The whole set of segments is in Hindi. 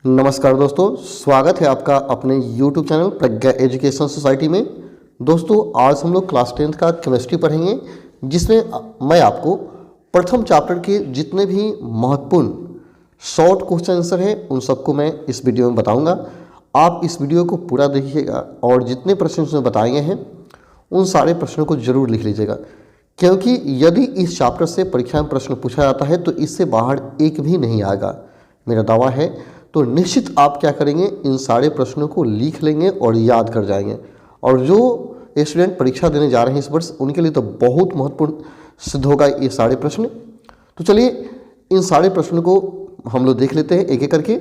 नमस्कार दोस्तों, स्वागत है आपका अपने YouTube चैनल प्रज्ञा एजुकेशन सोसाइटी में। दोस्तों, आज हम लोग क्लास 10th का केमिस्ट्री पढ़ेंगे, जिसमें मैं आपको प्रथम चैप्टर के जितने भी महत्वपूर्ण शॉर्ट क्वेश्चन आंसर हैं उन सबको मैं इस वीडियो में बताऊंगा। आप इस वीडियो को पूरा देखिएगा और जितने प्रश्न उसमें बताए गए हैं उन सारे प्रश्नों को जरूर लिख लीजिएगा, क्योंकि यदि इस चैप्टर से परीक्षा में प्रश्न पूछा जाता है तो इससे बाहर एक भी नहीं आएगा, मेरा दावा है। तो निश्चित आप क्या करेंगे, इन सारे प्रश्नों को लिख लेंगे और याद कर जाएंगे। और जो स्टूडेंट परीक्षा देने जा रहे हैं इस वर्ष, उनके लिए तो बहुत महत्वपूर्ण सिद्ध होगा ये सारे प्रश्न। तो चलिए इन सारे प्रश्नों को हम लोग देख लेते हैं एक एक करके।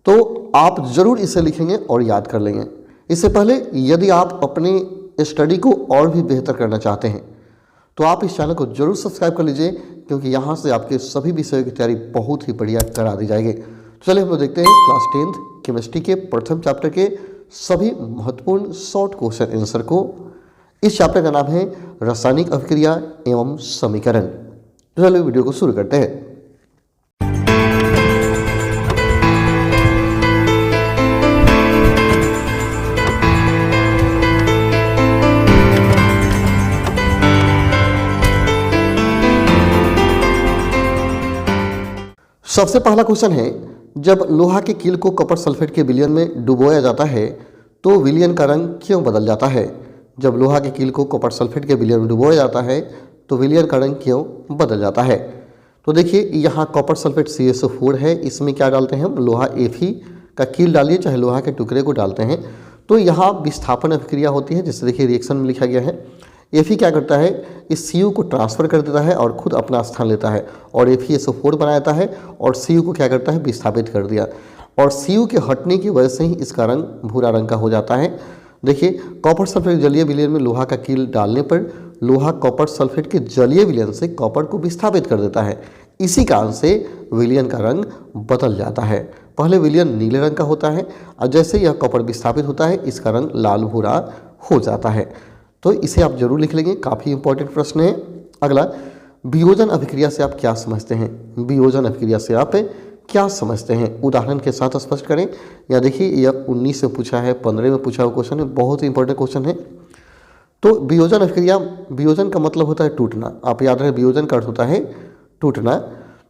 तो आप ज़रूर इसे लिखेंगे और याद कर लेंगे। इससे पहले यदि आप अपने स्टडी को और भी बेहतर करना चाहते हैं तो आप इस चैनल को जरूर सब्सक्राइब कर लीजिए, क्योंकि यहाँ से आपके सभी विषयों की तैयारी बहुत ही बढ़िया करा दी जाएगी। तो चलिए हम लोग देखते हैं क्लास 10th केमिस्ट्री के प्रथम चैप्टर के सभी महत्वपूर्ण शॉर्ट क्वेश्चन आंसर को। इस चैप्टर का नाम है रासायनिक अभिक्रिया एवं समीकरण। तो चलिए वीडियो को शुरू करते हैं। सबसे पहला क्वेश्चन है, जब लोहा के कील को कॉपर सल्फेट के विलयन में डुबोया जाता है तो विलयन का रंग क्यों बदल जाता है? जब लोहा के कील को कॉपर सल्फेट के विलयन में डुबोया जाता है तो विलयन का रंग क्यों बदल जाता है? तो देखिए, यहाँ कॉपर सल्फेट CaSO4 है, इसमें क्या डालते हैं हम, लोहा Fe का कील डालिए, चाहे लोहा के टुकड़े को डालते हैं तो यहाँ विस्थापन अभिक्रिया होती है, जिससे देखिए रिएक्शन में लिखा गया है। Fe क्या करता है, इस Cu को ट्रांसफ़र कर देता है और खुद अपना स्थान लेता है, और FeSO4 बनाता है और Cu को क्या करता है, विस्थापित कर दिया, और Cu के हटने की वजह से ही इसका रंग भूरा रंग का हो जाता है। देखिए, कॉपर सल्फेट जलीय विलयन में लोहा का कील डालने पर लोहा कॉपर सल्फेट के जलीय विलयन से कॉपर को विस्थापित कर देता है। इसी कारण से विलयन का रंग बदल जाता है। पहले विलयन नीले रंग का होता है और जैसे यह कॉपर विस्थापित होता है इसका रंग लाल भूरा हो जाता है। तो इसे आप जरूर लिख लेंगे, काफ़ी इंपॉर्टेंट प्रश्न है। अगला, वियोजन अभिक्रिया से आप क्या समझते हैं? वियोजन अभिक्रिया से आप क्या समझते हैं, उदाहरण के साथ स्पष्ट करें। या देखिए, यह 19 में पूछा है, 15 में पूछा हुआ क्वेश्चन है, बहुत ही इंपॉर्टेंट क्वेश्चन है। तो वियोजन अभिक्रिया, वियोजन का मतलब होता है टूटना। आप याद रखें, वियोजन का अर्थ होता है टूटना।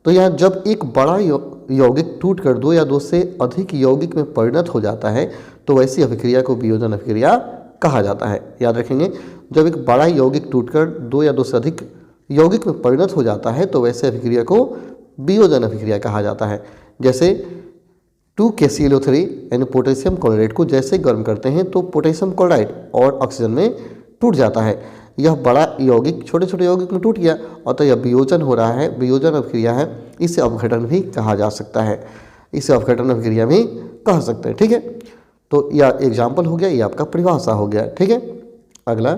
तो यहाँ जब एक बड़ा यौगिक टूट कर दो या दो से अधिक यौगिक में परिणत हो जाता है तो वैसी अभिक्रिया को वियोजन अभिक्रिया कहा जाता है। याद रखेंगे, जब एक बड़ा यौगिक टूटकर दो या दो से अधिक यौगिक में परिणत हो जाता है तो वैसे अभिक्रिया को वियोजन अभिक्रिया कहा जाता है। जैसे 2KClO3 यानी पोटेशियम क्लोराइड को जैसे गर्म करते हैं तो पोटेशियम क्लोराइड और ऑक्सीजन में टूट जाता है। यह बड़ा यौगिक छोटे छोटे यौगिक में टूट गया और तो यह वियोजन हो रहा है, वियोजन अभिक्रिया है। इसे अपघटन भी कहा जा सकता है, इसे अपघटन अभिक्रिया भी कह सकते हैं। ठीक है, तो यह एग्जाम्पल हो गया, ये आपका परिभाषा हो गया। ठीक है, अगला,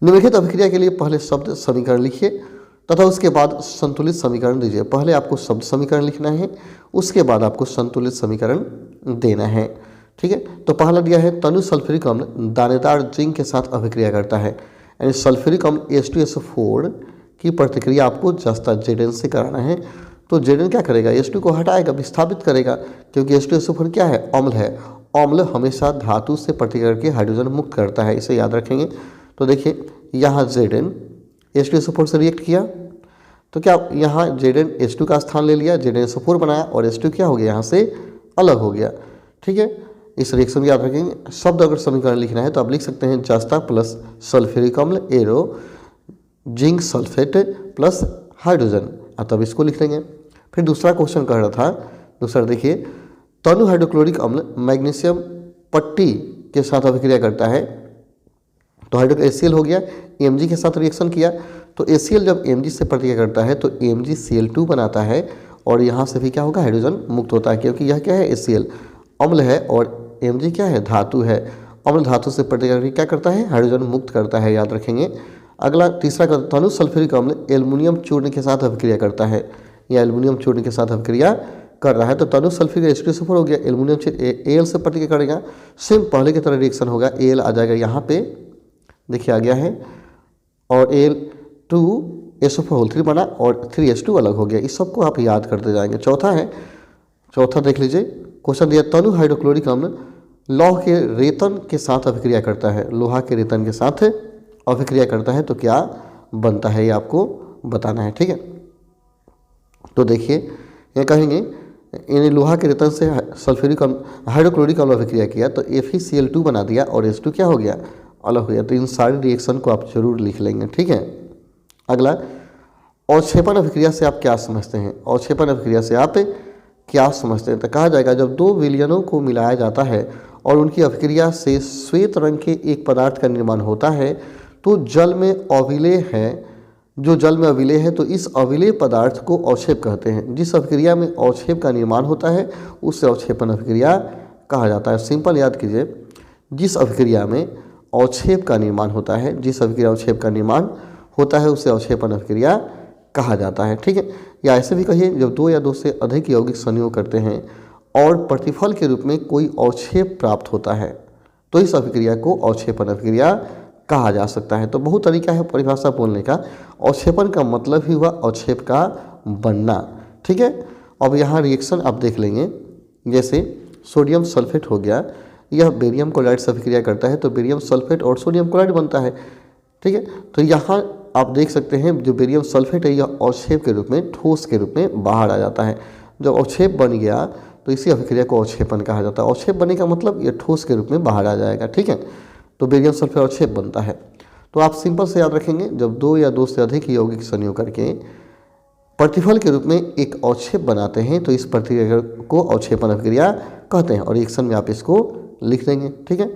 निम्नलिखित अभिक्रिया के लिए पहले शब्द समीकरण लिखिए तथा उसके बाद संतुलित समीकरण दीजिए। पहले आपको शब्द समीकरण लिखना है, उसके बाद आपको संतुलित समीकरण देना है। ठीक है, तो पहला दिया है, तनु सल्फ्यूरिक अम्ल दानेदार जिंक के साथ अभिक्रिया करता है, यानी सल्फ्यूरिक अम्ल H2SO4 की प्रतिक्रिया आपको जस्ता Zn से कराना है। तो Zn क्या करेगा, H2 को हटाएगा, विस्थापित करेगा, क्योंकि H2SO4 क्या है, अम्ल है। अम्ल हमेशा धातु से प्रतिक्रिया करके हाइड्रोजन मुक्त करता है, इसे याद रखेंगे। तो देखिए, यहाँ Zn H2SO4 से रिएक्ट किया तो क्या यहाँ Zn H2 का स्थान ले लिया, ZnSO4 बनाया और H2 क्या हो गया, यहाँ से अलग हो गया। ठीक है, इस रिएक्शन को याद रखेंगे। शब्द अगर समीकरण लिखना है तो आप लिख सकते हैं जस्ता प्लस सल्फ्यूरिक अम्ल arrow zinc sulphate plus hydrogen, तब इसको लिख लेंगे। फिर दूसरा क्वेश्चन कह रहा था, दूसरा देखिए, तनु हाइड्रोक्लोरिक अम्ल मैग्नीशियम पट्टी के साथ अभिक्रिया करता है, तो हाइड्रो HCl हो गया, Mg के साथ रिएक्शन किया तो HCl जब Mg से प्रतिक्रिया करता है तो MgCl2 बनाता है और यहाँ से भी क्या होगा, हाइड्रोजन मुक्त होता है, क्योंकि यह क्या है, HCl अम्ल है और Mg क्या है, धातु है। अम्ल धातु से प्रतिक्रिया करके क्या करता है, हाइड्रोजन मुक्त करता है, याद रखेंगे। अगला तीसरा का, तनु सल्फ्यूरिक अम्ल एल्युमिनियम चूर्ण के साथ अभिक्रिया करता है, या एल्युमिनियम चूर्ण के साथ अभिक्रिया कर रहा है। तो तनु सल्फ्यूरिक H2SO4 हो गया, एल्युमिनियम Al से प्रतिक्रिया करेगा, सेम पहले की तरह रिएक्शन होगा, Al आ जाएगा यहाँ पे, देखिए आ गया है, और Al2SO4 3 बना और 3H2 अलग हो गया। इस सबको आप याद करते जाएंगे। चौथा है, चौथा देख लीजिए, क्वेश्चन दिया तनु हाइड्रोक्लोरिक अम्ल लौह के रेतन के साथ अभिक्रिया करता है, लोहा के रेतन के साथ अभिक्रिया करता है तो क्या बनता है, ये आपको बताना है। ठीक है, तो देखिए ये कहेंगे इन्हें लोहा के रेतन से सल्फ्यूरिक हाइड्रोक्लोरिक अम्ल अभिक्रिया किया तो FeCl2 बना दिया और H2 क्या हो गया, अलग हो गया। तो इन सारे रिएक्शन को आप जरूर लिख लेंगे। ठीक है, अगला अवक्षेपण अभिक्रिया से आप क्या समझते हैं, अवक्षेपण अभिक्रिया से आप क्या समझते हैं। तो कहा जाएगा जब दो विलयनों को मिलाया जाता है और उनकी अभिक्रिया से श्वेत रंग के एक पदार्थ का निर्माण होता है तो जल में अविलेय है, जो जल में अविलेय है तो इस अविलेय पदार्थ को अवक्षेप कहते हैं। जिस अभिक्रिया में अवक्षेप का निर्माण होता है उससे अवक्षेपण अभिक्रिया कहा जाता है। सिंपल याद कीजिए, जिस अभिक्रिया में अवक्षेप का निर्माण होता है, जिस अभिक्रिया अवक्षेप का निर्माण होता है उसे अवक्षेपण अभिक्रिया कहा जाता है। ठीक है, या ऐसे भी कहिए जब दो या दो से अधिक यौगिक संयोग करते हैं और प्रतिफल के रूप में कोई अवक्षेप प्राप्त होता है तो इस अभिक्रिया को अवक्षेपण अभिक्रिया कहा जा सकता है। तो बहुत तरीका है परिभाषा बोलने का। अवक्षेपण का मतलब ही हुआ अवक्षेप का बनना। ठीक है, अब यहाँ रिएक्शन आप देख लेंगे, जैसे सोडियम सल्फेट हो गया, यह बेरियम क्लोराइड से अभिक्रिया करता है तो बेरियम सल्फेट और सोडियम क्लोराइड बनता है। ठीक है, तो यहाँ आप देख सकते हैं जो बेरियम सल्फेट है यह अवक्षेप के रूप में, ठोस के रूप में बाहर आ जाता है। जब अवक्षेप बन गया तो इसी अभिक्रिया को अवक्षेपण कहा जाता है। अवक्षेप बनने का मतलब यह ठोस के रूप में बाहर आ जाएगा। ठीक है, तो बेरियम सल्फेट अवक्षेप बनता है। तो आप सिंपल से याद रखेंगे, जब दो या दो से अधिक यौगिक संयोग करके प्रतिफल के रूप में एक अवक्षेप बनाते हैं तो इस प्रक्रिया को अवक्षेपण अभिक्रिया कहते हैं और रिएक्शन में आप इसको लिख देंगे। ठीक है,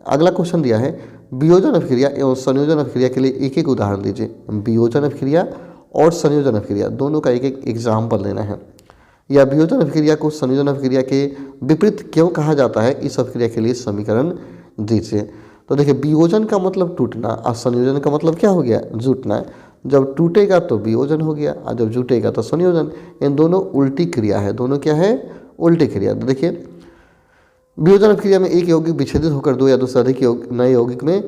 अगला क्वेश्चन दिया है वियोजन अभिक्रिया एवं संयोजन अभिक्रिया के लिए एक एक उदाहरण दीजिए। वियोजन अभिक्रिया और संयोजन अभिक्रिया दोनों का एक एक एग्जाम्पल लेना है। या वियोजन अभिक्रिया को संयोजन अभिक्रिया के विपरीत क्यों कहा जाता है, इस अभिक्रिया के लिए समीकरण दीजिए। तो देखिए, वियोजन का मतलब टूटना और संयोजन का मतलब क्या हो गया, जुटना। जब टूटेगा तो वियोजन हो गया और जब जुटेगा तो संयोजन। इन दोनों उल्टी क्रिया है, दोनों क्या है, उल्टी क्रिया। तो देखिए, वियोजन अभिक्रिया में एक यौगिक विच्छेदित होकर दो या दो से अधिक नए यौगिक में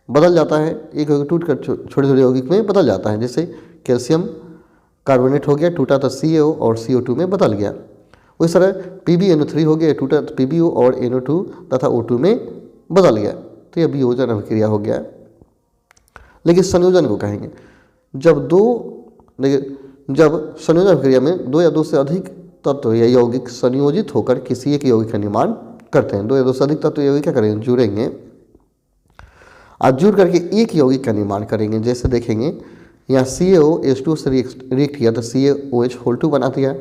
बदल जाता है। एक यौगिक टूटकर छोटे छोटे यौगिक में बदल जाता है। जैसे कैल्शियम कार्बोनेट हो गया, टूटा तो CaO और CO2 में बदल गया। उस तरह PbNO3 हो गया, टूटा तो PbO और NO2 तथा O2 में बदल गया। तो यह वियोजन अभिक्रिया हो गया। लेकिन संयोजन को कहेंगे जब संयोजन अभिक्रिया में दो या दो से अधिक तत्व या यौगिक संयोजित होकर किसी एक यौगिक का निर्माण करते हैं। दो या दो से अधिक तत्व यौगिक क्या करेंगे, जुड़ेंगे और जुड़ करके एक यौगिक का निर्माण करेंगे। जैसे देखेंगे यहाँ CaO H2 से रिएक्ट किया तो CaOH2 बना दिया,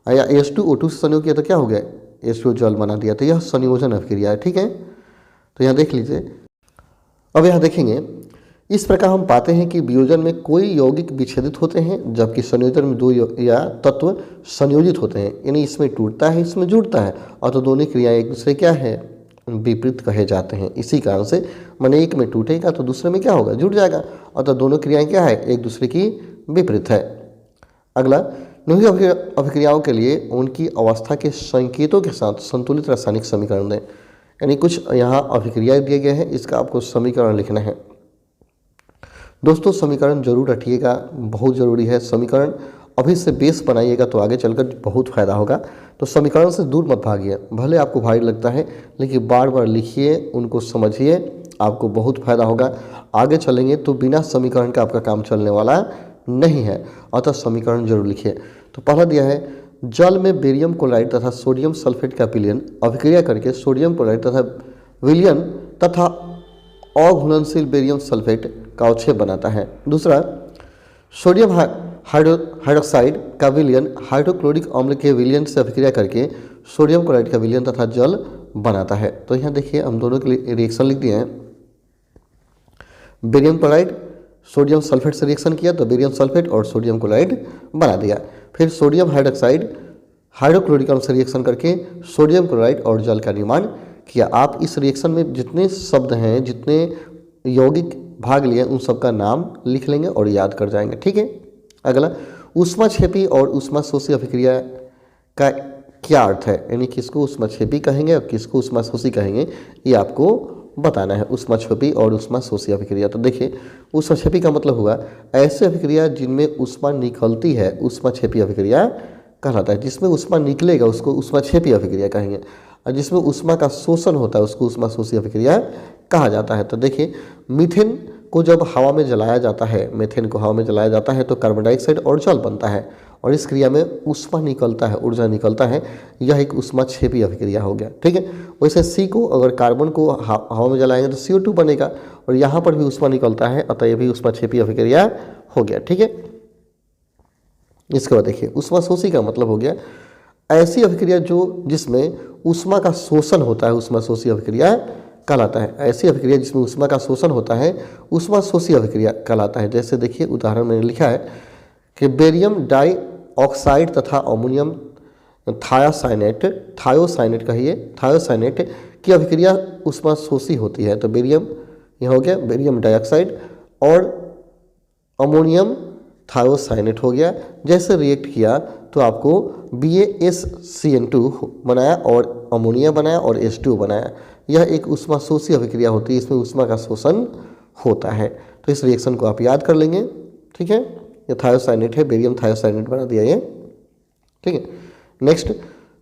या H2O2 से संयोग किया तो क्या हो गया, H2 जल बना दिया। तो यह संयोजन अभिक्रिया है। ठीक है, तो यहाँ देख लीजिए। अब यहाँ देखेंगे, इस प्रकार हम पाते हैं कि वियोजन में कोई यौगिक विच्छेदित होते हैं जबकि संयोजन में दो या तत्व संयोजित होते हैं। यानी इसमें टूटता है, इसमें जुड़ता है, और तो दोनों क्रियाएं एक दूसरे क्या है, विपरीत कहे जाते हैं। इसी कारण से माने एक में टूटेगा तो दूसरे में क्या होगा, जुड़ जाएगा, और तो दोनों क्रियाएं क्या है, एक दूसरे की विपरीत है। अगला, निम्नलिखित अभिक्रियाओं के लिए उनकी अवस्था के संकेतों के साथ संतुलित रासायनिक समीकरण दें। यानी कुछ यहाँ अभिक्रिया दिए गए हैं, इसका आपको समीकरण लिखना है। दोस्तों समीकरण जरूर रखिएगा, बहुत ज़रूरी है। समीकरण अभी से बेस बनाइएगा तो आगे चलकर बहुत फायदा होगा। तो समीकरण से दूर मत भागिए, भले आपको भारी लगता है लेकिन बार बार लिखिए, उनको समझिए, आपको बहुत फायदा होगा। आगे चलेंगे तो बिना समीकरण का आपका काम चलने वाला नहीं है, अतः समीकरण जरूर लिखिए। तो पहला दिया है, जल में बेरियम क्लोराइड तथा सोडियम सल्फेट का विलयन अभिक्रिया करके सोडियम क्लोराइड तथा विलयन तथा अघुलनशील बेरियम सल्फेट का अवक्षेप बनाता है। दूसरा, सोडियम हाइड्रोक्साइड का विलयन हाइड्रोक्लोरिक अम्ल के विलयन से अभिक्रिया करके सोडियम क्लोराइड का विलयन तथा जल बनाता है। तो यहाँ देखिए, हम दोनों के लिए रिएक्शन लिख दिए हैं। बेरियम क्लोराइड सोडियम सल्फेट से रिएक्शन किया तो बेरियम सल्फेट और सोडियम क्लोराइड बना दिया। फिर सोडियम हाइड्रोक्साइड हाइड्रोक्लोरिक अम्ल से रिएक्शन करके सोडियम क्लोराइड और जल का निर्माण किया। आप इस रिएक्शन में जितने शब्द हैं, जितने यौगिक भाग लिए, उन सब का नाम लिख लेंगे और याद कर जाएंगे। ठीक है, अगला, ऊष्माक्षेपी और ऊष्माशोषी अभिक्रिया का क्या अर्थ है, यानी किसको ऊष्माक्षेपी कहेंगे और किसको ऊष्माशोषी कहेंगे, ये आपको बताना है। ऊष्माक्षेपी और ऊष्माशोषी अभिक्रिया। तो देखिए, ऊष्माक्षेपी का मतलब हुआ ऐसे अभिक्रिया जिनमें ऊष्मा निकलती है, ऊष्माक्षेपी अभिक्रिया कहलाता है। जिसमें ऊष्मा निकलेगा उसको ऊष्माक्षेपी अभिक्रिया कहेंगे, और जिसमें ऊष्मा का शोषण होता है उसको ऊष्माशोषी अभिक्रिया कहा जाता है। तो देखिए, मीथेन को जब हवा में जलाया जाता है, मीथेन को हवा में जलाया जाता है तो कार्बन डाइऑक्साइड और जल बनता है, और इस क्रिया में ऊष्मा निकलता है, ऊर्जा निकलता है। यह एक ऊष्माक्षेपी अभिक्रिया हो गया, ठीक है। वैसे सी को, अगर कार्बन को हवा में जलाएंगे तो CO2 बनेगा, और यहाँ पर भी ऊष्मा निकलता है, अतः यह भी ऊष्माक्षेपी अभिक्रिया हो गया, ठीक है। इसके बाद देखिए, ऊष्माशोषी का मतलब हो गया ऐसी अभिक्रिया जिसमें ऊष्मा का शोषण होता है, ऊष्माशोषी अभिक्रिया कहलाता है। ऐसी अभिक्रिया जिसमें ऊष्मा का शोषण होता है ऊष्माशोषी अभिक्रिया कहलाता है। जैसे देखिए, उदाहरण मैंने लिखा है कि बेरियम डाइऑक्साइड तथा अमोनियम थायोसाइनेट की अभिक्रिया ऊष्माशोषी होती है। तो बेरियम, यह हो गया बेरियम डाइऑक्साइड और अमोनियम थायोसाइनेट हो गया। जैसे रिएक्ट किया तो आपको BaSCN2 बनाया और अमोनिया बनाया और H2 बनाया। यह एक ऊष्माशोषी अभिक्रिया होती है, इसमें ऊष्मा का शोषण होता है। तो इस रिएक्शन को आप याद कर लेंगे, ठीक है। ये थायोसाइनेट है, बेरियम थायोसाइनेट बना दिया ये, ठीक है। नेक्स्ट,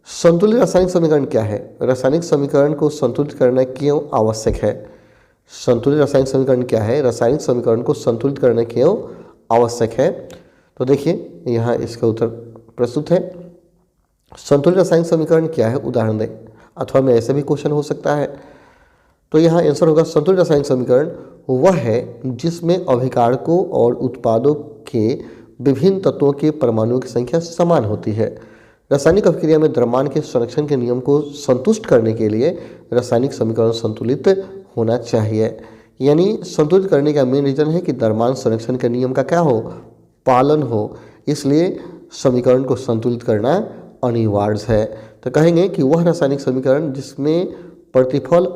संतुलित रासायनिक समीकरण क्या है? रासायनिक समीकरण को संतुलित करना क्यों आवश्यक है? संतुलित रासायनिक समीकरण क्या है? रासायनिक समीकरण को संतुलित करना क्यों आवश्यक है? तो देखिए, यहाँ इसका उत्तर प्रस्तुत है। संतुलित रासायनिक समीकरण क्या है, उदाहरण दें, अथवा में ऐसे भी क्वेश्चन हो सकता है। तो यहाँ आंसर होगा, संतुलित रासायनिक समीकरण वह है जिसमें अभिकारकों और उत्पादों के विभिन्न तत्वों के परमाणुओं की संख्या समान होती है। रासायनिक अभिक्रिया में द्रव्यमान के संरक्षण के नियम को संतुष्ट करने के लिए रासायनिक समीकरण संतुलित होना चाहिए। यानी संतुलित करने का मेन रीजन है कि द्रव्यमान संरक्षण के नियम का क्या हो, पालन हो, इसलिए समीकरण को संतुलित करना अनिवार्य है। तो कहेंगे कि वह रासायनिक समीकरण जिसमें प्रतिफल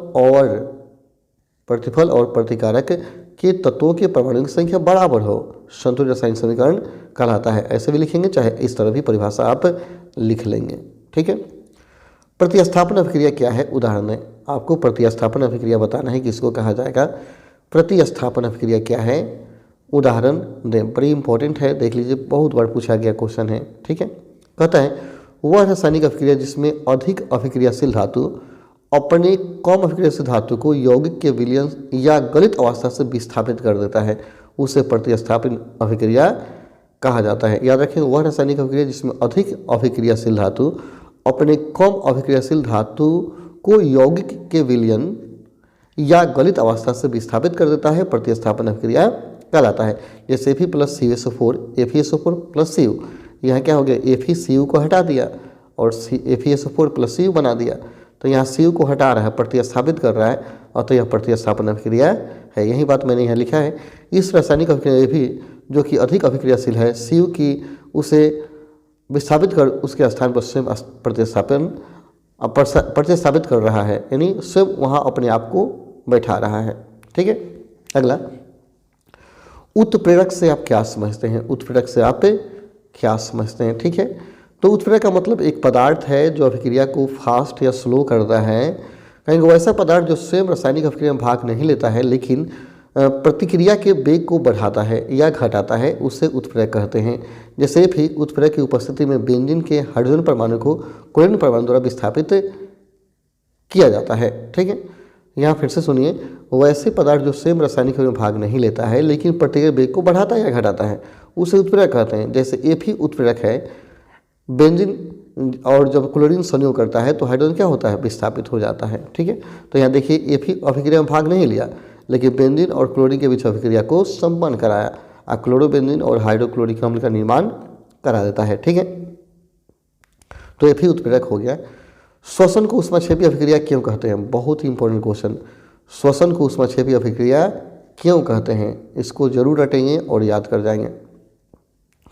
और प्रतिकारक के तत्वों के परमाणु की संख्या बराबर हो, संतुलित रासायनिक समीकरण कहलाता है। ऐसे भी लिखेंगे, चाहे इस तरह भी परिभाषा आप लिख लेंगे, ठीक है। प्रतिस्थापन अभिक्रिया क्या है, उदाहरण दें। आपको प्रतिस्थापन अभिक्रिया बताना है कि इसको कहा जाएगा। प्रतिस्थापन अभिक्रिया क्या है, उदाहरण दें। बड़ी इंपॉर्टेंट है, देख लीजिए, बहुत बार पूछा गया क्वेश्चन है, ठीक है। कहता है, वह रासायनिक अभिक्रिया जिसमें अधिक अभिक्रियाशील धातु अपने कम अभिक्रियाशील धातु को यौगिक के विलयन या गलित अवस्था से विस्थापित कर देता है, उसे प्रतिस्थापन अभिक्रिया कहा जाता है। याद रखें, वह रासायनिक अभिक्रिया जिसमें अधिक अभिक्रियाशील धातु अपने कम अभिक्रियाशील धातु को यौगिक के विलयन या गलित अवस्था से विस्थापित कर देता है, प्रतिस्थापन अभिक्रिया कहलाता है। जैसे Fe + CuSO4 FeSO4 + Cu, यहाँ क्या हो गया, FeCu को हटा दिया और FeSO4 + Cu बना दिया। तो यहाँ Cu को हटा रहा है, प्रतिस्थापित कर रहा है, और तो यह प्रतिस्थापन अभिक्रिया है। यही बात मैंने यहाँ लिखा है। इस रासायनिक अभिक्रिया भी जो कि अधिक अभिक्रियाशील है, Cu की उसे विस्थापित कर उसके स्थान पर स्वयं प्रतिस्थापित कर रहा है, यानी स्वयं वहाँ अपने आप को बैठा रहा है, ठीक है। अगला, उत्प्रेरक से आप क्या समझते हैं? उत्प्रेरक से आप क्या समझते हैं, ठीक है। तो उत्प्रेरक का मतलब एक पदार्थ है जो अभिक्रिया को फास्ट या स्लो करता है। कहीं वैसा पदार्थ जो स्वयं रासायनिक अभिक्रिया में भाग नहीं लेता है लेकिन प्रतिक्रिया के वेग को बढ़ाता है या घटाता है, उसे उत्प्रेरक कहते हैं। जैसे भी उत्प्रेरक की उपस्थिति में बेंजीन के हाइड्रोजन परमाणु को क्लोरीन परमाणु द्वारा विस्थापित किया जाता है, ठीक है। यहाँ फिर से सुनिए, वैसे पदार्थ जो स्वयं रासायनिक में भाग नहीं लेता है लेकिन प्रतिक्रिया वेग को बढ़ाता है या घटाता है, उसे उत्प्रेरक कहते हैं। जैसे Fe उत्प्रेरक है, बेंजीन और जब क्लोरीन संयोग करता है तो हाइड्रोजन क्या होता है, विस्थापित हो जाता है, ठीक है। तो यहाँ देखिए, Fe अभिक्रिया में भाग नहीं लिया लेकिन बेंजीन और क्लोरीन के बीच अभिक्रिया को संपन्न कराया, क्लोरोबेंजीन और हाइड्रोक्लोरिक अम्ल का निर्माण करा देता है, ठीक है। तो Fe उत्प्रेरक हो गया। श्वसन को ऊष्माक्षेपी अभिक्रिया क्यों कहते हैं? बहुत ही इंपॉर्टेंट क्वेश्चन। श्वसन को ऊष्माक्षेपी अभिक्रिया क्यों कहते हैं, इसको जरूर रटेंगे और याद कर जाएंगे।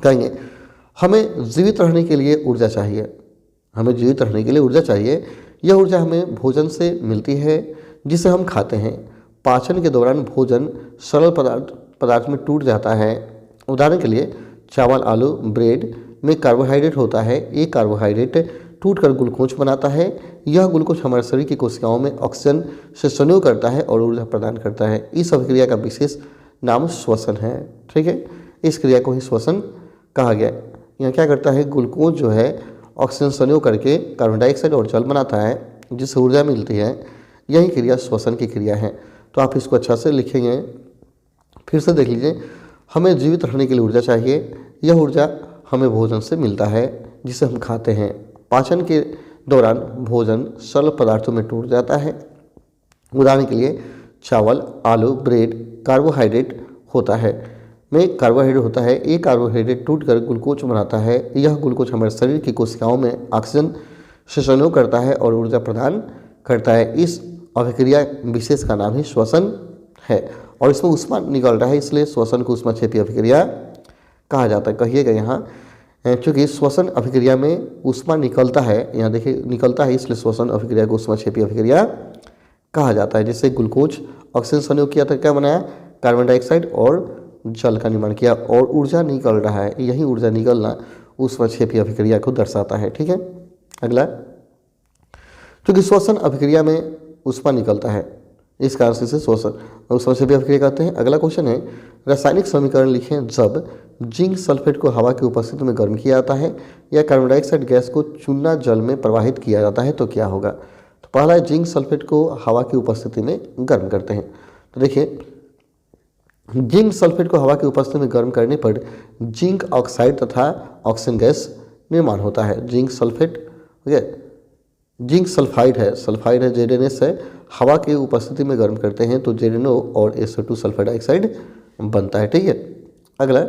कहेंगे, हमें जीवित रहने के लिए ऊर्जा चाहिए, हमें जीवित रहने के लिए ऊर्जा चाहिए। यह ऊर्जा हमें भोजन से मिलती है जिसे हम खाते हैं। पाचन के दौरान भोजन सरल पदार्थ में टूट जाता है। उदाहरण के लिए चावल, आलू, ब्रेड में कार्बोहाइड्रेट होता है। एक कार्बोहाइड्रेट टूटकर ग्लूकोज बनाता है। यह ग्लूकोज हमारे शरीर की कोशिकाओं में ऑक्सीजन से संयोग करता है और ऊर्जा प्रदान करता है। इस अभिक्रिया का विशेष नाम श्वसन है, ठीक है। इस क्रिया को ही श्वसन कहा गया। यहाँ क्या करता है, ग्लूकोज जो है ऑक्सीजन संयोग करके कार्बन डाइऑक्साइड और जल बनाता है जिससे ऊर्जा मिलती है। यही क्रिया श्वसन की क्रिया है। तो आप इसको अच्छा से लिखेंगे। फिर से देख लीजिए, हमें जीवित रहने के लिए ऊर्जा चाहिए। यह ऊर्जा हमें भोजन से मिलता है जिसे हम खाते हैं। पाचन के दौरान भोजन सरल पदार्थों में टूट जाता है। उदाहरण के लिए चावल, आलू, ब्रेड कार्बोहाइड्रेट होता है में कार्बोहाइड्रेट होता है। एक कार्बोहाइड्रेट टूटकर ग्लूकोज बनाता है। यह ग्लूकोज हमारे शरीर की कोशिकाओं में ऑक्सीजन से संयोग करता है और ऊर्जा प्रदान करता है। इस अभिक्रिया विशेष का नाम ही श्वसन है और इसमें ऊष्मा निकल रहा है, इसलिए श्वसन को ऊष्माक्षेपी अभिक्रिया कहा जाता है। कहिएगा यहाँ, चूँकि श्वसन अभिक्रिया में ऊष्मा निकलता है, यहाँ देखिए निकलता है, इसलिए श्वसन अभिक्रिया को ऊष्माक्षेपी अभिक्रिया कहा जाता है। जिससे ग्लूकोज ऑक्सीजन संयोग किया तो क्या बनाया, कार्बन डाइऑक्साइड और जल का निर्माण किया और ऊर्जा निकल रहा है। यही ऊर्जा निकलना ऊष्माक्षेपी अभिक्रिया को दर्शाता है। ठीक है, अगला, क्योंकि श्वसन अभिक्रिया में ऊष्मा निकलता है इस कारण से इसे श्वसन ऊष्माक्षेपी अभिक्रिया कहते हैं। अगला क्वेश्चन है, रासायनिक समीकरण लिखें जब जिंक सल्फेट को हवा की उपस्थिति में गर्म किया जाता है या कार्बन डाइऑक्साइड गैस को चूना जल में प्रवाहित किया जाता है तो क्या होगा। तो पहला है, जिंक सल्फेट को हवा की उपस्थिति में गर्म करते हैं। तो देखिए, जिंक सल्फेट को हवा की उपस्थिति में गर्म करने पर जिंक ऑक्साइड तथा ऑक्सीजन गैस निर्माण होता है। जिंक सल्फेट, ठीक है, जिंक सल्फाइड है, ZnS है, हवा की उपस्थिति में गर्म करते हैं तो ZnO और SO2 सल्फर डाइऑक्साइड बनता है। ठीक है, अगला,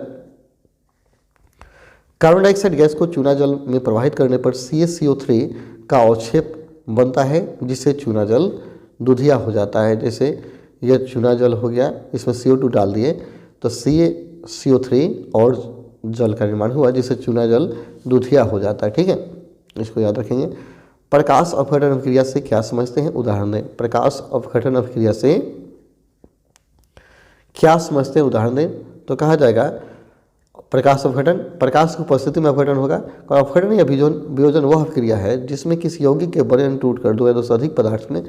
कार्बन डाइऑक्साइड गैस को चूना जल में प्रवाहित करने पर CaCO3 का अवक्षेप बनता है जिससे चूना जल दूधिया हो जाता है। जैसे यह चूना जल हो गया, इसमें CO2 डाल दिए तो CaCO3 और जल का निर्माण हुआ जिससे चूना जल दूधिया हो जाता है। ठीक है, इसको याद रखेंगे। प्रकाश अपघटन अभिक्रिया से क्या समझते हैं, उदाहरण दें। प्रकाश अपघटन अभिक्रिया से क्या समझते हैं, उदाहरण दें। तो कहा जाएगा प्रकाश अपघटन, प्रकाश की उपस्थिति में अपघटन होगा। और अपघटन या वियोजन वह अभिक्रिया है जिसमें किसी यौगिक के बड़े अणु टूटकर दो या दो से अधिक पदार्थ में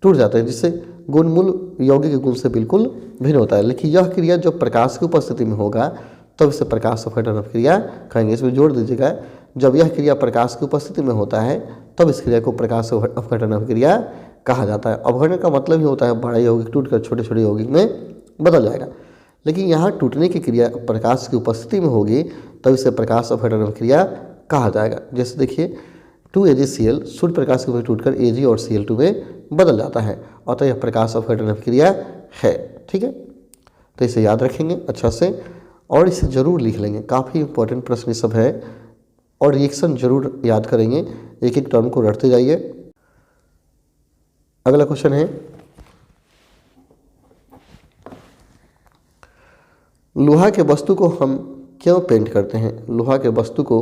टूट जाते हैं जिससे गुण मूल यौगिक के गुण से बिल्कुल भिन्न होता है। लेकिन यह क्रिया जब प्रकाश की उपस्थिति में होगा तब इसे प्रकाश अपघटन अभिक्रिया कहेंगे। इसमें जोड़ दीजिएगा, जब यह क्रिया प्रकाश की उपस्थिति में होता है तब इस क्रिया को प्रकाश अपघटन अभिक्रिया कहा जाता है। अपघटन का मतलब ही होता है बड़ा यौगिक टूटकर छोटे छोटे यौगिक में बदल जाएगा। लेकिन यहाँ टूटने की क्रिया प्रकाश की उपस्थिति में होगी तब इसे प्रकाश अपघटन अभिक्रिया कहा जाएगा। जैसे देखिए, 2AgCl सूर्य प्रकाश की वजह टूटकर Ag और Cl2 में बदल जाता है, अतः यह प्रकाश अपघटन अभिक्रिया है। ठीक है, तो इसे याद रखेंगे अच्छा से और इसे जरूर लिख लेंगे। काफ़ी इंपॉर्टेंट प्रश्न सब है और रिएक्शन जरूर याद करेंगे, एक एक टर्म को रटते जाइए। अगला क्वेश्चन है, लोहा के वस्तु को हम क्यों पेंट करते हैं। लोहा के वस्तु को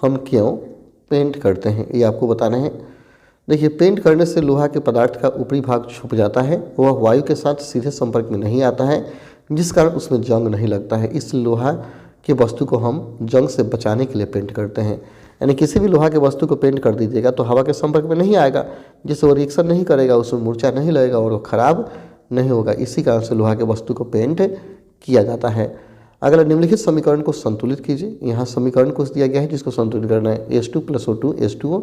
हम क्यों पेंट करते हैं, ये आपको बताना है। देखिए, पेंट करने से लोहा के पदार्थ का ऊपरी भाग छुप जाता है, वह वायु के साथ सीधे संपर्क में नहीं आता है जिस कारण उसमें जंग नहीं लगता है। इस लोहा के वस्तु को हम जंग से बचाने के लिए पेंट करते हैं। यानी किसी भी लोहा के वस्तु को पेंट कर दीजिएगा तो हवा के संपर्क में नहीं आएगा, जिससे वो रिएक्शन नहीं करेगा, उसमें मूर्छा नहीं लगेगा और वो खराब नहीं होगा। इसी कारण से लोहा के वस्तु को पेंट किया जाता है। अगला, निम्नलिखित समीकरण को संतुलित कीजिए। यहाँ समीकरण कुछ दिया गया है जिसको संतुलित करना है। H2 + O2 H2O,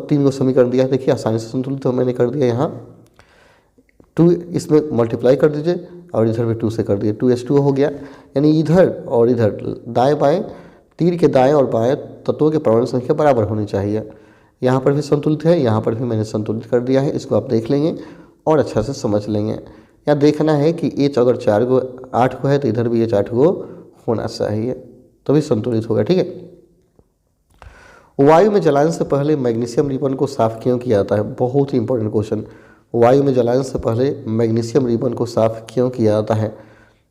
तीन को समीकरण दिया है, देखिए आसानी से संतुलित तो मैंने कर दिया। यहाँ 2 इसमें मल्टीप्लाई कर दीजिए और इधर भी 2 से कर दिए, 2H2O हो गया। यानी इधर और इधर दाएं बाएं, तीर के दाएं और बाएं तत्वों के परमाणु संख्या बराबर होनी चाहिए। यहाँ पर भी संतुलित है, यहाँ पर भी मैंने संतुलित कर दिया है। इसको आप देख लेंगे और अच्छा से समझ लेंगे। यहाँ देखना है कि H अगर 4 को 8 को है तो इधर भी H 8 को होना चाहिए, तभी संतुलित होगा। ठीक है, वायु में जलाने से पहले मैग्नीशियम रिबन को साफ क्यों किया जाता है। बहुत ही इंपॉर्टेंट क्वेश्चन, वायु में जलाने से पहले मैग्नीशियम रिबन को साफ क्यों किया जाता है।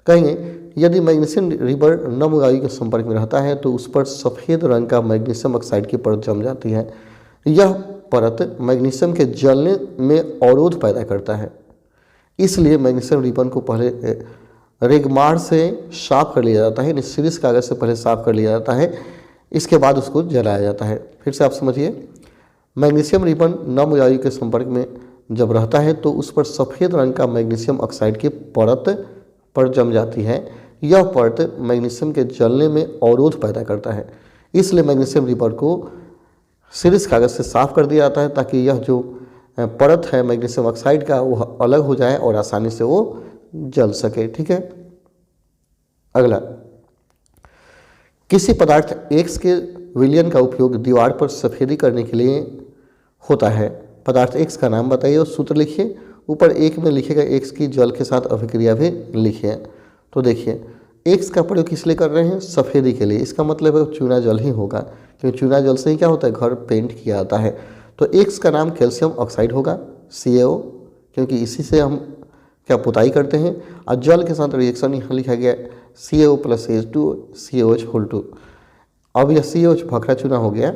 कहेंगे, यदि मैग्नीशियम रिबन नम वायु के संपर्क में रहता है तो उस पर सफ़ेद रंग का मैग्नीशियम ऑक्साइड की परत जम जाती है। यह परत मैग्नीशियम के जलने में अवरोध पैदा करता है, इसलिए मैग्नीशियम रिबन को पहले रेगमार से साफ कर लिया जाता है, यानी सीरीस कागज से पहले साफ कर लिया जाता है, इसके बाद उसको जलाया जाता है। फिर से आप समझिए, मैग्नीशियम रिबन नम वायु के संपर्क में जब रहता है तो उस पर सफ़ेद रंग का मैग्नीशियम ऑक्साइड की परत पर जम जाती है। यह परत मैग्नीशियम के जलने में अवरोध पैदा करता है, इसलिए मैग्नीशियम रिपर को सीरीज कागज़ से साफ कर दिया जाता है ताकि यह जो परत है मैग्नीशियम ऑक्साइड का वो अलग हो जाए और आसानी से वो जल सके। ठीक है। अगला, किसी पदार्थ X के विलयन का उपयोग दीवार पर सफेदी करने के लिए होता है। पदार्थ X का नाम बताइए और सूत्र लिखिए। ऊपर एक में लिखिएगा X की जल के साथ अभिक्रिया भी लिखिए। तो देखिए X का प्रयोग किस लिए कर रहे हैं? सफ़ेदी के लिए। इसका मतलब है चूना जल ही होगा, क्योंकि चूना जल से ही क्या होता है, घर पेंट किया जाता है। तो X का नाम कैल्शियम ऑक्साइड होगा, CaO, क्योंकि इसी से हम क्या पुताई करते हैं। और जल के साथ रिएक्शन यहाँ लिखा गया CaO + H2 CaOH होल 2। अब यह CaOH भखरा चूना हो गया।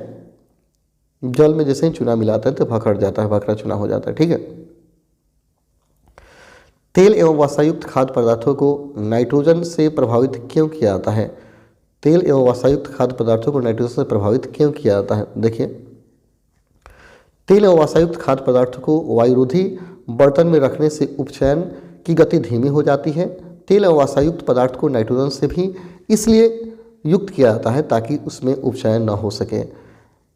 जल में जैसे ही चूना मिलाता है तो भखड़ जाता है, भखरा चूना हो जाता है। ठीक है। तेल एवं वसायुक्त खाद्य पदार्थों को नाइट्रोजन से प्रभावित क्यों किया जाता है? तेल एवं वसायुक्त खाद्य पदार्थों को नाइट्रोजन से प्रभावित क्यों किया जाता है? देखिए, तेल एवं वसायुक्त खाद्य पदार्थों को वायुरोधी बर्तन में रखने से उपचयन की गति धीमी हो जाती है। तेल एवं वसायुक्त पदार्थ को नाइट्रोजन से भी इसलिए युक्त किया जाता है ताकि उसमें उपचयन न हो सके।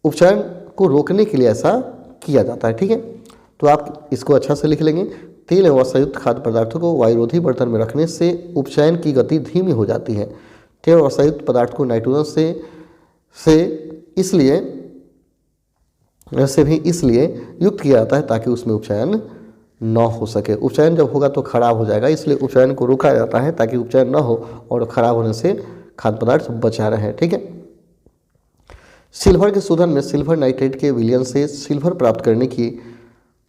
उपचयन को रोकने के लिए ऐसा किया जाता है। ठीक है। तो आप इसको अच्छा से लिख लेंगे। तेल एवं वसायुक्त खाद्य पदार्थों को वायुरोधी बर्तन में रखने से उपचयन की गति धीमी हो जाती है। तेल एवं वसायुक्त पदार्थ को नाइट्रोजन से भी इसलिए युक्त किया जाता है ताकि उसमें उपचयन न हो सके। उपचयन जब होगा तो खराब हो जाएगा, इसलिए उपचयन को रोका जाता है ताकि उपचयन न हो और खराब होने से खाद्य पदार्थ बचा रहे। ठीक है। सिल्वर के शोधन में सिल्वर नाइट्रेट के विलयन से सिल्वर प्राप्त करने की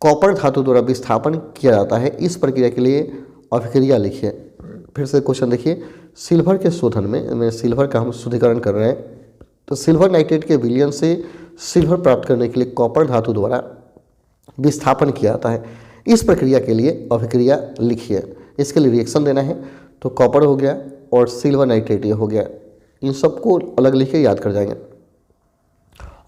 कॉपर धातु द्वारा विस्थापन किया जाता है। इस प्रक्रिया के लिए अभिक्रिया लिखिए। फिर से क्वेश्चन देखिए, सिल्वर के शोधन में सिल्वर का हम शुद्धिकरण कर रहे हैं, तो सिल्वर नाइट्रेट के विलयन से सिल्वर प्राप्त करने के लिए कॉपर धातु द्वारा विस्थापन किया जाता है। इस प्रक्रिया के लिए अभिक्रिया लिखिए। इसके लिए रिएक्शन देना है, तो कॉपर हो गया और सिल्वर नाइट्रेट ये हो गया। इन सबको अलग लिख के याद कर जाएंगे।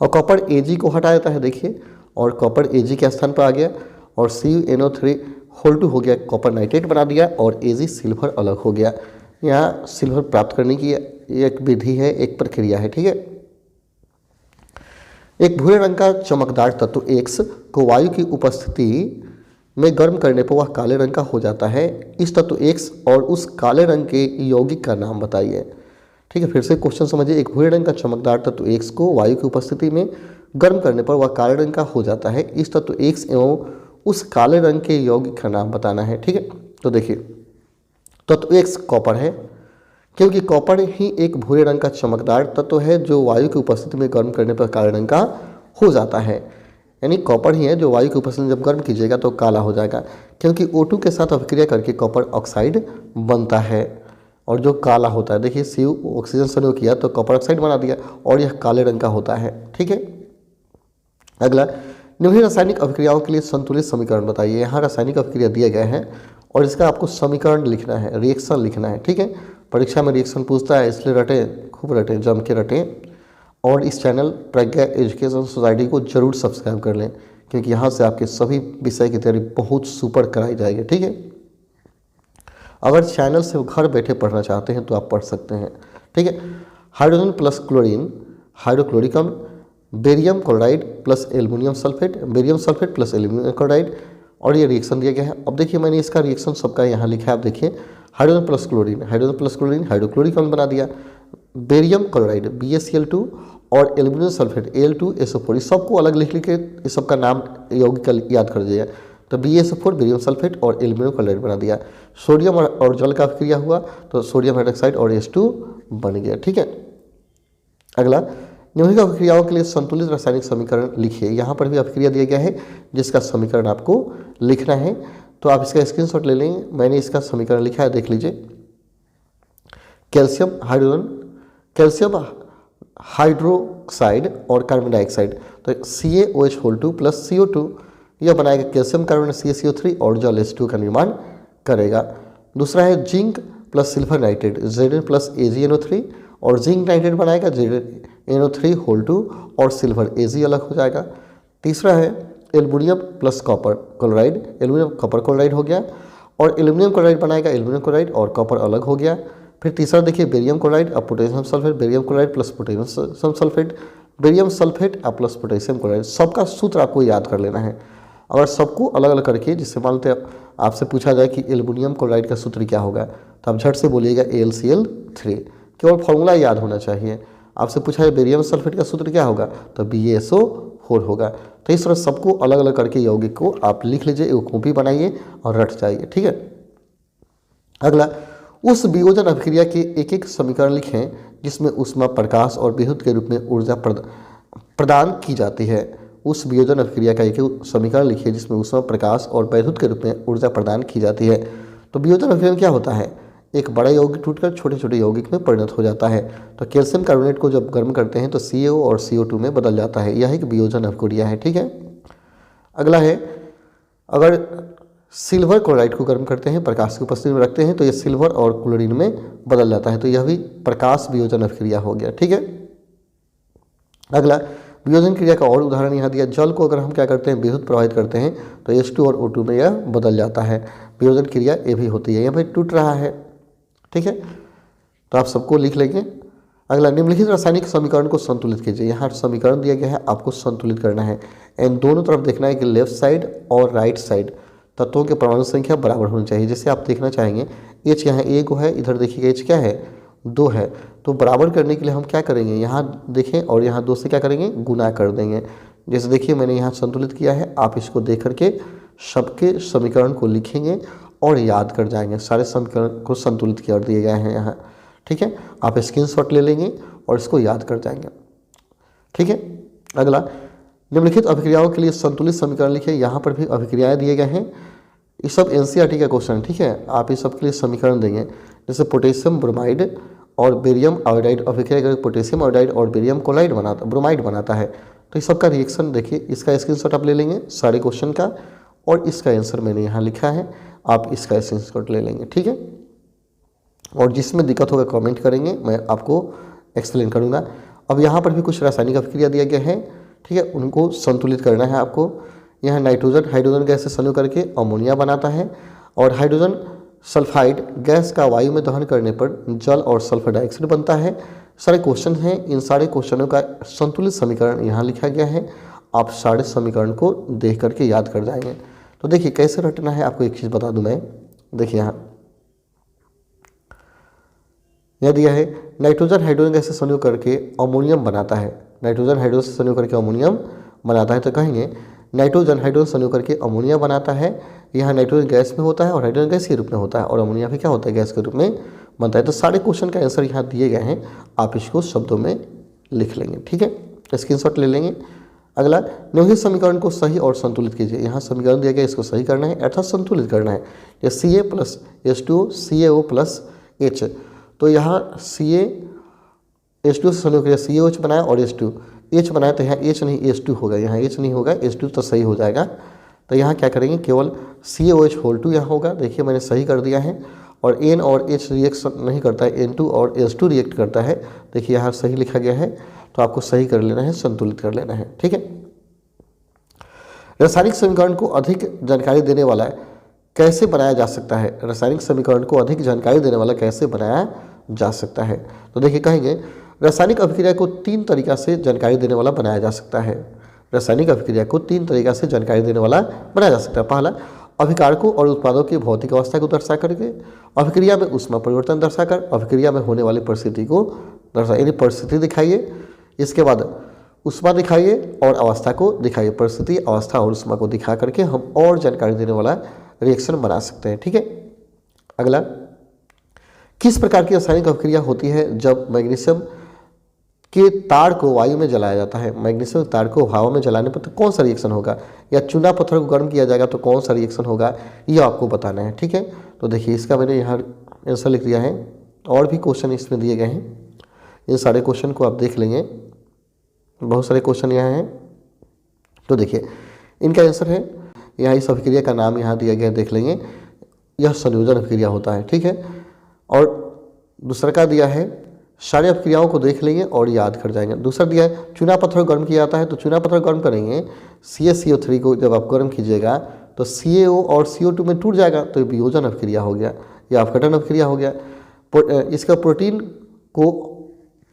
और कॉपर Ag को हटा देता है, देखिए, और कॉपर Ag के स्थान पर आ गया और CuNO3 होल 2 हो गया, कॉपर नाइट्रेट बना दिया और Ag सिल्वर अलग हो गया। यहाँ सिल्वर प्राप्त करने की एक विधि है, एक प्रक्रिया है। ठीक है। एक भूरे रंग का चमकदार तत्व X को वायु की उपस्थिति में गर्म करने पर वह काले रंग का हो जाता है। इस तत्व X और उस काले रंग के यौगिक का नाम बताइए। ठीक है। फिर से क्वेश्चन समझिए। एक भूरे रंग का चमकदार तत्व X को वायु की उपस्थिति में गर्म करने पर वह काले रंग का हो जाता है। इस तत्व X एवं उस काले रंग के यौगिक का नाम बताना है। ठीक है। तो देखिए, तत्व X कॉपर है, क्योंकि कॉपर ही एक भूरे रंग का चमकदार तत्व है जो वायु की उपस्थिति में गर्म करने पर काले रंग का हो जाता है। यानी कॉपर ही है जो वायु की उपस्थिति में जब गर्म कीजिएगा तो काला हो जाएगा, क्योंकि O2 के साथ अभिक्रिया करके कॉपर ऑक्साइड बनता है और जो काला होता है। देखिए, Cu ऑक्सीजन संयोग किया तो कॉपर ऑक्साइड बना दिया और यह काले रंग का होता है। ठीक है। अगला, निम्नलिखित रासायनिक अभिक्रियाओं के लिए संतुलित समीकरण बताइए। यहाँ रासायनिक अभिक्रिया दिए गए हैं और इसका आपको समीकरण लिखना है, रिएक्शन लिखना है। ठीक है। परीक्षा में रिएक्शन पूछता है, इसलिए रटें, खूब रटें, जम के रटें। और इस चैनल प्रज्ञा एजुकेशन सोसाइटी को जरूर सब्सक्राइब कर लें, क्योंकि यहाँ से आपके सभी विषय की तैयारी बहुत सुपर कराई जाएगी। ठीक है। अगर चैनल से घर बैठे पढ़ना चाहते हैं तो आप पढ़ सकते हैं। ठीक है। Hydrogen plus chlorine hydrochloric, barium chloride plus aluminium sulphate, barium sulphate plus aluminium chloride, और ये रिएक्शन दिया गया है। अब देखिए, मैंने इसका रिएक्शन सबका यहाँ लिखा है। आप देखिए, हाइड्रोजन प्लस क्लोरीन हाइड्रोक्लोरिक अम्ल बना दिया, बेरियम क्लोराइड BaCl2 और एल्युमिनियम सल्फेट Al2SO4, इस सबको अलग लिख के इस सबका नाम यौगिक का याद कर दीजिएगा। तो BaSO4 बेरियम सल्फेट और एल्युमिनियम क्लोराइड बना दिया। सोडियम और जल का अभिक्रिया हुआ तो सोडियम हाइड्रोक्साइड और H2 बन गया। ठीक है। अगला, निम्नलिखित अभिक्रियाओं के लिए संतुलित रासायनिक समीकरण लिखिए। यहाँ पर भी अभिक्रिया दिया गया है जिसका समीकरण आपको लिखना है, तो आप इसका स्क्रीनशॉट ले लेंगे। मैंने इसका समीकरण लिखा है, देख लीजिए। कैल्शियम हाइड्रोक्साइड और कार्बन डाइऑक्साइड, तो CaOH होल 2 प्लस CO2 यह बनाएगा कैल्शियम कार्बन CaCO3 और जल H2 का निर्माण करेगा। दूसरा है zinc plus silver nitrate Zn plus AgNO3 और जिंक नाइट्रेट बनाएगा ZnNO3 होल 2 और सिल्वर Ag अलग हो जाएगा। तीसरा है aluminium plus copper chloride, aluminium copper chloride हो गया और एल्युमिनियम क्लोराइड बनाएगा एल्युमिनियम क्लोराइड और कॉपर अलग हो गया। फिर तीसरा देखिए बेरियम क्लोराइड अब potassium sulphate, barium chloride plus potassium sulphate, barium sulphate अब प्लस पोटेशियम क्लोराइड। सबका सूत्र आपको याद कर लेना है। अगर सबको अलग अलग करके, जिससे मान लेते आपसे पूछा जाए कि एल्युमिनियम क्लोराइड का सूत्र क्या होगा, तो आप झट से बोलिएगा AlCl3, केवल फॉर्मूला याद होना चाहिए। आपसे पूछा है बेरियम सल्फेट का सूत्र क्या होगा, तो BaSO4 होगा। तो इस तरह सबको अलग अलग करके यौगिक को आप लिख लीजिए, एक कॉपी बनाइए और रट जाइए, ठीक है। अगला, उस वियोजन अभिक्रिया के एक एक समीकरण लिखें जिसमें ऊष्मा, प्रकाश और विद्युत के रूप में ऊर्जा प्रदान की जाती है। उस वियोजन अभिक्रिया का एक एक समीकरण लिखिए जिसमें ऊष्मा, प्रकाश और विद्युत के रूप में ऊर्जा प्रदान की जाती है। तो वियोजन अभिक्रिया क्या होता है, एक बड़ा यौगिक टूटकर छोटे छोटे यौगिक में परिणत हो जाता है। तो कैल्शियम कार्बोनेट को जब गर्म करते हैं तो CaO और CO2 में बदल जाता है। यह एक वियोजन अभिक्रिया है, ठीक है। अगला है, अगर सिल्वर क्लोराइड को गर्म करते हैं, प्रकाश की उपस्थिति में रखते हैं, तो यह सिल्वर और क्लोरीन में बदल जाता है। तो यह भी प्रकाश वियोजन अभिक्रिया हो गया, ठीक है। अगला, वियोजन क्रिया का और उदाहरण यहाँ दिया, जल को अगर हम क्या करते हैं, विद्युत प्रवाहित करते हैं तो H2 और O2 में यह बदल जाता है। वियोजन क्रिया ये भी होती है। यहाँ पर टूट रहा है, ठीक है, तो आप सबको लिख लेंगे। अगला, निम्नलिखित रासायनिक समीकरण को संतुलित कीजिए। यहाँ समीकरण दिया गया है, आपको संतुलित करना है। एंड दोनों तरफ देखना है कि लेफ्ट साइड और राइट साइड तत्वों के परमाणु संख्या बराबर होनी चाहिए। जैसे आप देखना चाहेंगे H यहाँ 1 है, इधर देखिए H क्या है, 2 है। तो बराबर करने के लिए हम क्या करेंगे, यहाँ देखें और यहाँ 2 से क्या करेंगे, गुना कर देंगे। जैसे देखिए मैंने यहाँ संतुलित किया है, आप इसको देख करके सबके समीकरण को लिखेंगे और याद कर जाएंगे। सारे समीकरण को संतुलित कर दिए गए हैं यहाँ, ठीक है। आप स्क्रीनशॉट ले लेंगे और इसको याद कर जाएंगे, ठीक है। अगला, निम्नलिखित अभिक्रियाओं के लिए संतुलित समीकरण लिखिए। यहाँ पर भी अभिक्रियाएं दिए गए हैं, ये सब NCERT का क्वेश्चन है, ठीक है। आप इस सब के लिए समीकरण देंगे। जैसे पोटेशियम ब्रोमाइड और बेरियम आयोडाइड अभिक्रिया करके पोटेशियम आयोडाइड और बेरियम क्लोराइड बनाता, ब्रोमाइड बनाता है। तो इस सबका रिएक्शन देखिए, इसका स्क्रीनशॉट आप ले लेंगे सारे क्वेश्चन का, और इसका आंसर मैंने यहाँ लिखा है, आप इसका स्क्रीनशॉट ले लेंगे, ठीक है। और जिसमें दिक्कत होगा कमेंट करेंगे, मैं आपको एक्सप्लेन करूँगा। अब यहाँ पर भी कुछ रासायनिक अभिक्रिया दिया गया है, ठीक है, उनको संतुलित करना है आपको। यहाँ नाइट्रोजन हाइड्रोजन गैस से संयोग करके अमोनिया बनाता है, और हाइड्रोजन सल्फाइड गैस का वायु में दहन करने पर जल और सल्फर डाइऑक्साइड बनता है। सारे क्वेश्चन हैं, इन सारे क्वेश्चनों का संतुलित समीकरण यहाँ लिखा गया है। आप सारे समीकरण को देख करके याद कर जाएंगे। तो देखिए कैसे रटना है, आपको एक चीज़ बता दूं मैं। देखिए यहाँ यह दिया है, नाइट्रोजन हाइड्रोजन गैस से संयोग करके अमोनियम बनाता है। नाइट्रोजन हाइड्रोजन से संयोग करके अमोनियम बनाता है, तो कहेंगे नाइट्रोजन हाइड्रोजन संयोग करके अमोनिया बनाता है। यहाँ नाइट्रोजन गैस में होता है और हाइड्रोजन गैस के रूप में होता है, और अमोनिया भी क्या होता है, गैस के रूप में बनता है। तो सारे क्वेश्चन का आंसर यहाँ दिए गए हैं, आप इसको शब्दों में लिख लेंगे, ठीक है, स्क्रीनशॉट ले लेंगे। अगला, निम्नलिखित समीकरण को सही और संतुलित कीजिए। यहाँ समीकरण दिया गया, इसको सही करना है अर्थात संतुलित करना है। ये Ca plus H2O CaO plus H, तो यहाँ H2O से संयोग किया, CaOH बनाया और H बनाया, तो यहाँ H नहीं H2 होगा, यहाँ H नहीं होगा, H2 तो सही हो जाएगा। तो यहाँ क्या करेंगे, केवल CaOH होल 2 यहाँ होगा। देखिए मैंने सही कर दिया है, और N और H रिएक्शन नहीं करता है, N2 और H2 रिएक्ट करता है। देखिए यहाँ सही लिखा गया है, तो आपको सही कर लेना है, संतुलित कर लेना है, ठीक है। रासायनिक समीकरण को अधिक जानकारी देने वाला कैसे बनाया जा सकता है, रासायनिक समीकरण को अधिक जानकारी देने वाला कैसे बनाया जा सकता है। तो देखिए कहेंगे, रासायनिक अभिक्रिया को 3 तरीका से जानकारी देने वाला बनाया जा सकता है। रासायनिक अभिक्रिया को 3 तरीका से जानकारी देने वाला बनाया जा सकता है। पहला, अभिकारकों और उत्पादों की भौतिक अवस्था को दर्शा करके, अभिक्रिया में ऊष्मा परिवर्तन दर्शाकर, अभिक्रिया में होने वाली परिस्थिति को दर्शा, यानी परिस्थिति दिखाइए, इसके बाद ऊष्मा दिखाइए और अवस्था को दिखाइए। परिस्थिति, अवस्था और ऊष्मा को दिखा करके हम और जानकारी देने वाला रिएक्शन बना सकते हैं, ठीक है। अगला, किस प्रकार की रासायनिक अभिक्रिया होती है जब मैग्नीशियम के तार को वायु में जलाया जाता है। मैग्नीशियम तार को हवा में जलाने पर तो कौन सा रिएक्शन होगा, या चूना पत्थर को गर्म किया जाएगा तो कौन सा रिएक्शन होगा, ये आपको बताना है, ठीक है। तो देखिए इसका मैंने यहाँ आंसर लिख दिया है, और भी क्वेश्चन इसमें दिए गए हैं, इन सारे क्वेश्चन को आप देख लेंगे, बहुत सारे क्वेश्चन यहाँ हैं। तो देखिए इनका आंसर है, यहाँ इस अभिक्रिया का नाम यहाँ दिया गया है, देख लेंगे, यह संयोजन अभिक्रिया होता है, ठीक है। और दूसरा का दिया है, सारी अभिक्रियाओं को देख लेंगे और याद कर जाएंगे। दूसरा दिया है, चूना पत्थर गर्म किया जाता है, तो चूना पत्थर गर्म करेंगे, CaCO3 को जब आप गर्म कीजिएगा तो CaO और CO2 में टूट जाएगा, तो वियोजन अभिक्रिया हो गया, या अपघटन अभिक्रिया हो गया। इसका प्रोटीन को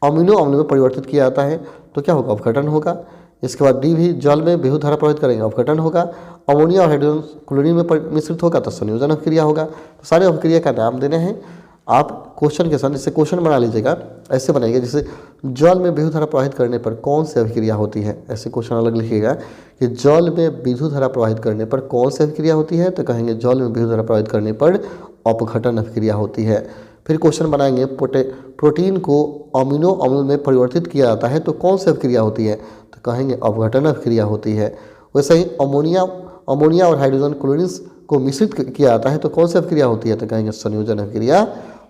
अमीनो अम्ल में परिवर्तित किया जाता है तो क्या होगा, अपघटन होगा। इसके बाद डी भी, जल में विद्युत धारा प्रवाहित करेंगे, अपघटन होगा। अमोनिया और हाइड्रोजन क्लोरीन में मिश्रित होगा तो संयोजन अभिक्रिया होगा। तो सारे अभिक्रिया का नाम देने हैं आप क्वेश्चन के साथ। जैसे क्वेश्चन बना लीजिएगा, ऐसे बनाइएगा जैसे जल में विद्युत धारा प्रवाहित करने पर कौन सी अभिक्रिया होती है, ऐसे क्वेश्चन अलग लिखिएगा कि जल में विद्युत धारा प्रवाहित करने पर कौन सी अभिक्रिया होती है, तो कहेंगे जल में विद्युत धारा प्रवाहित करने पर अपघटन अभिक्रिया होती है। फिर क्वेश्चन बनाएंगे प्रोटीन को अमीनो अम्ल में परिवर्तित किया जाता है तो कौन सी अभिक्रिया होती है, तो कहेंगे अपघटन अभिक्रिया होती है। वैसे ही अमोनिया और हाइड्रोजन क्लोरीन को मिश्रित किया जाता है तो कौन सी अभिक्रिया होती है, तो कहेंगे संयोजन अभिक्रिया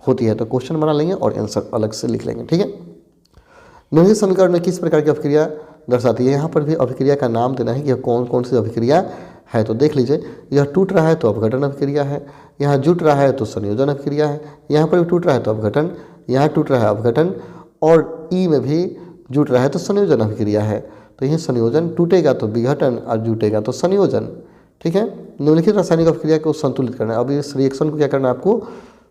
होती है। तो क्वेश्चन बना लेंगे और आंसर अलग से लिख लेंगे, ठीक है। निम्नलिखित समीकरण में किस प्रकार की अभिक्रिया दर्शाती है, यहाँ पर भी अभिक्रिया का नाम देना है कि कौन कौन सी अभिक्रिया है। तो देख लीजिए, यह टूट रहा है तो अपघटन अभिक्रिया है, यहाँ जुट रहा है तो संयोजन अभिक्रिया है, यहाँ पर भी टूट रहा है तो अपघटन, यहाँ टूट रहा है अपघटन, और ई में भी जुट रहा है तो संयोजन अभिक्रिया है। तो यह संयोजन टूटेगा तो विघटन और जुटेगा तो संयोजन, ठीक है। निम्नलिखित रासायनिक अभिक्रिया को संतुलित करना है। अब इस रिएक्शन को क्या करना है, आपको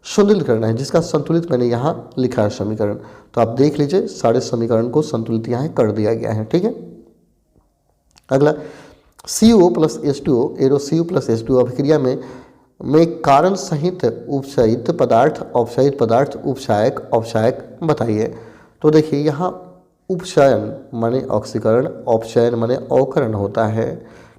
संतुलित करना है, जिसका संतुलित मैंने यहाँ लिखा है समीकरण। तो आप देख लीजिए, सारे समीकरण को संतुलित यहाँ कर दिया गया है, ठीक है। अगला CO plus H2O arrow CO plus H2O अभिक्रिया में कारण सहित उपचयित पदार्थ, औपचयित पदार्थ, उपचायक, औपचायक बताइए। तो देखिए, यहाँ उपचयन माने ऑक्सीकरण, औपचयन माने अवकरण होता है,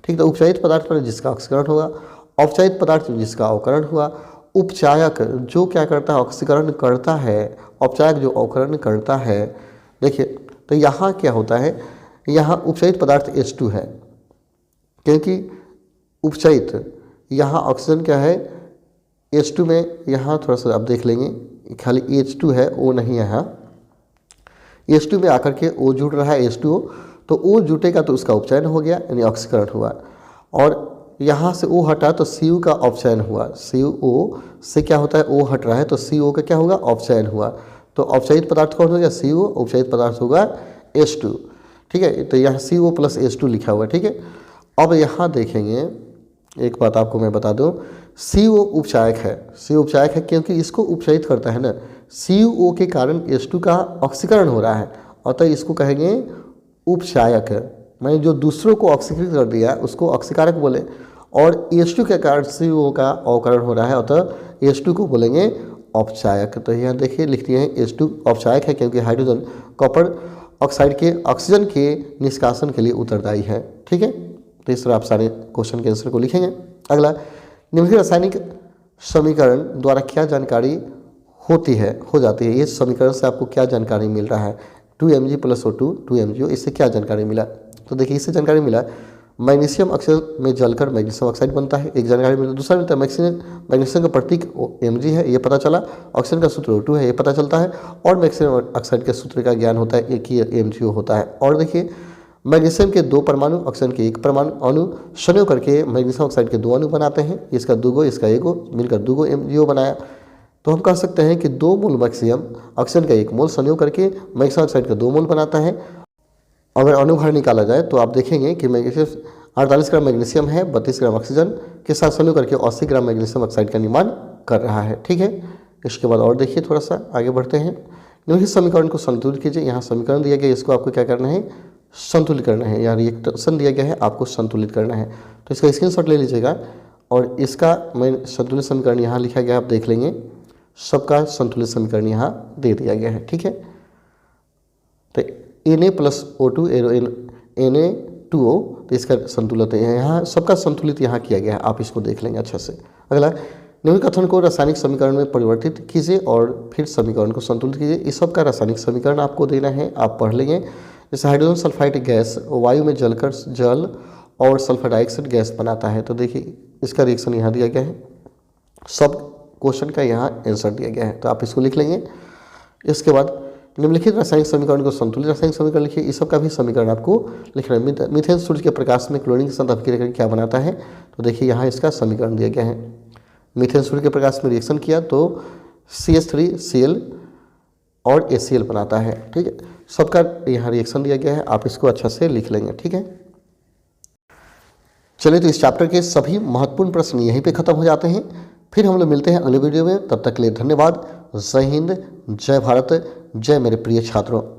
ठीक है। उपचयित पदार्थ माने जिसका ऑक्सीकरण हुआ, औपचयित पदार्थ जिसका अवकरण हुआ, उपचायक जो क्या करता है, ऑक्सीकरण करता है, औपचायक जो अवकरण करता है। देखिए, तो यहाँ क्या होता है, यहाँ उपचयित पदार्थ H2 है, क्योंकि उपचयित यहाँ ऑक्सीजन क्या है H2 में, यहाँ थोड़ा सा आप देख लेंगे, खाली H2 है, O नहीं है। यहाँ H2 में आकर के O जुड़ रहा है H2O, तो O जुटेगा तो उसका उपचयन हो गया, यानी ऑक्सीकरण हुआ। और यहाँ से O हटा तो CO का अपचयन हुआ, CO से क्या होता है, O हट रहा है तो CO का क्या होगा, अपचयन हुआ। तो औपचयित पदार्थ कौन हो गया, CO, उपचयित पदार्थ होगा H2, ठीक है। तो यहाँ CO प्लस H2 लिखा हुआ है, ठीक है। अब यहाँ देखेंगे, एक बात आपको मैं बता दूं, CO उपचायक है, CO उपचायक है क्योंकि इसको उपचयित करता है ना, CO के कारण H2 का ऑक्सीकरण हो रहा है, अतः इसको कहेंगे उपचायक। मैंने जो दूसरों को ऑक्सीकृत कर दिया उसको ऑक्सीकारक बोले, और H2 के कारण CO का अवकरण हो रहा है, अतः H2 को बोलेंगे औपचायक। तो यहाँ देखिए लिख दिए हैं, H2 औपचायक है क्योंकि हाइड्रोजन कॉपर ऑक्साइड के ऑक्सीजन के निष्कासन के लिए उत्तरदायी है, ठीक है। तो इस तरह आप सारे क्वेश्चन के आंसर को लिखेंगे। अगला, निम्नलिखित रासायनिक समीकरण द्वारा क्या जानकारी होती है, हो जाती है, ये समीकरण से आपको क्या जानकारी मिल रहा है। 2Mg प्लस O2 2MgO, इससे क्या जानकारी मिला। तो देखिए, इससे जानकारी मिला मैग्नीशियम अक्सर में जलकर मैग्नीशियम ऑक्साइड बनता है, एक जानकारी मिला। दूसरा मिलता है मैग्नीशियम का प्रतीक Mg है, ये पता चला। ऑक्सीजन का सूत्र O2 है, ये पता चलता है। और मैग्नीशियम ऑक्साइड के सूत्र का ज्ञान होता है, एक ही MgO होता है। और देखिए, मैग्नीशियम के 2 परमाणु, ऑक्सीजन के 1 परमाणु अणु संयोग करके मैग्नीशियम ऑक्साइड के 2 अणु बनाते हैं, इसका 2 गो, इसका 1 गो, मिलकर 2 गो MgO बनाया। तो हम कह सकते हैं कि 2 मोल मैग्नीशियम ऑक्सीजन का 1 मोल संयोग करके मैग्नीशियम ऑक्साइड का 2 मोल बनाता है। अगर अणुभार निकाला जाए तो आप देखेंगे कि मैग्नीशियम 48 ग्राम मैग्नीशियम है, 32 ग्राम ऑक्सीजन के साथ संयोग करके 80 ग्राम मैग्नीशियम ऑक्साइड का निर्माण कर रहा है, ठीक है। इसके बाद और देखिए, थोड़ा सा आगे बढ़ते हैं। निम्नलिखित समीकरण को संतुलित कीजिए। यहाँ समीकरण दिया गया, इसको आपको क्या करना है, संतुलित करना है। यहाँ रिएक्शन दिया गया है, आपको संतुलित करना है। तो इसका स्क्रीनशॉट ले लीजिएगा, और इसका मैं संतुलित समीकरण यहाँ लिखा गया, आप देख लेंगे। सबका संतुलित समीकरण यहाँ दे दिया गया है, ठीक है। तो Na plus O2 arrow Na2O, तो इसका संतुलित है यहाँ, सबका संतुलित यहाँ किया गया है, आप इसको देख लेंगे अच्छा से। अगला, निम्न कथन को रासायनिक समीकरण में परिवर्तित कीजिए और फिर समीकरण को संतुलित कीजिए। इस सब का रासायनिक समीकरण आपको देना है, आप पढ़ लेंगे। जैसे हाइड्रोजन सल्फाइड गैस वायु में जलकर जल और सल्फर डाइऑक्साइड गैस बनाता है। तो देखिए, इसका रिएक्शन यहाँ दिया गया है, सब क्वेश्चन का यहाँ आंसर दिया गया है, तो आप इसको लिख लेंगे। इसके बाद निम्नलिखित रासायनिक समीकरण को संतुलित रासायनिक समीकरण लिखिए। इस सब का भी समीकरण आपको लिखना है। मीथेन सूर्य के प्रकाश में क्लोरीन के साथ अभिक्रिया करके क्या बनाता है, तो देखिए यहाँ इसका समीकरण दिया गया है। मीथेन सूर्य के प्रकाश में रिएक्शन किया तो CH3Cl और HCl बनाता है, ठीक है। सबका यहाँ रिएक्शन दिया गया है, आप इसको अच्छा से लिख लेंगे, ठीक है। चलिए, तो इस चैप्टर के सभी महत्वपूर्ण प्रश्न यहीं पे खत्म हो जाते हैं। फिर हम लोग मिलते हैं अगले वीडियो में, तब तक के लिए धन्यवाद। जय हिंद, जय भारत, जय मेरे प्रिय छात्रों।